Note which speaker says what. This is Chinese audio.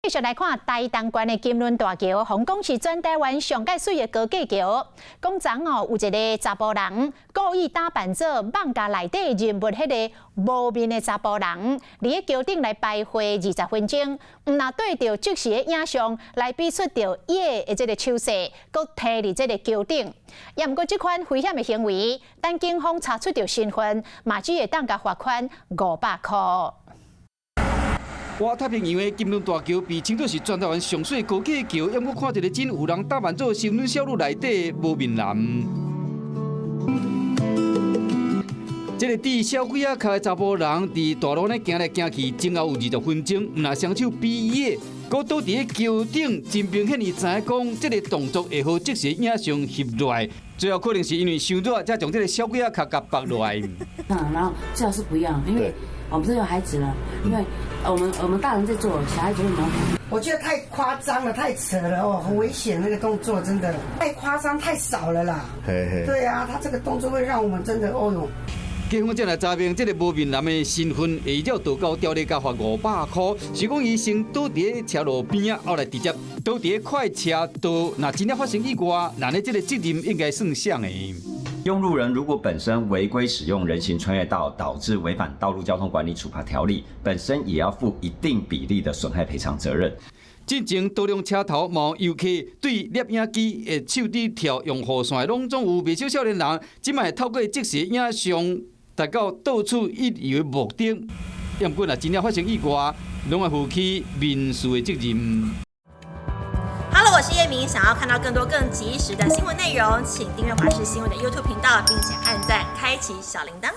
Speaker 1: 继续来看台东县的金轮大桥，洪讲是全台湾上界水的高架桥。讲昨有一个查甫人故意打扮做艋舺内底人物，迄个无面的查甫人，伫个桥顶来徘徊20分钟，毋若对着即时的影像来比出着野的这个手势，搁摕伫这个桥顶。也毋过这款危险的行为，等警方查出着身份，嘛只会当甲罚款500块。
Speaker 2: 哇！太平洋的金轮大桥被称作是全台湾上水高架桥，也毋过看一个真有人打扮做成人少女内底无面男。这个伫小鬼仔脚的查甫人，伫大路呢行来行去，前后有20分钟，毋若双手比野，搁倒伫个桥顶，真明显伊知影讲，这个动作会好即时影像翕落来。最后可能是因为伤热，才将这个小鬼仔脚甲绑落来。
Speaker 3: 然后最好是不要，因为我们是有孩子了，因为我们大人在做，小孩子会模仿。
Speaker 4: 我觉得太夸张了，太扯了哦，很危险那个动作，真的太夸张，太少了啦。对啊，他这个动作会让我们真的哦哟。
Speaker 2: 警方才来查明这个无面男的身份，会了道高条例加罚500块。是讲伊先倒伫个车路边啊，后来直接倒伫个快车道。那真正发生意外，那呢这个责任应该算谁的？
Speaker 5: 用路人如果本身违规使用人行穿越道，导致违反道路交通管理处罚条例，本身也要负一定比例的损害赔偿责任。
Speaker 2: 进前多辆车头冒游客对摄影机的手指跳用雨伞，拢总有未少少年人，即卖透过即时影像达到到处一游的目的。也毋过若真正发生意外，拢会负起民事的责任。
Speaker 6: Hello， 我是叶明。想要看到更多更及时的新闻内容，请订阅华视新闻的 YouTube 频道，并且按赞、开启小铃铛。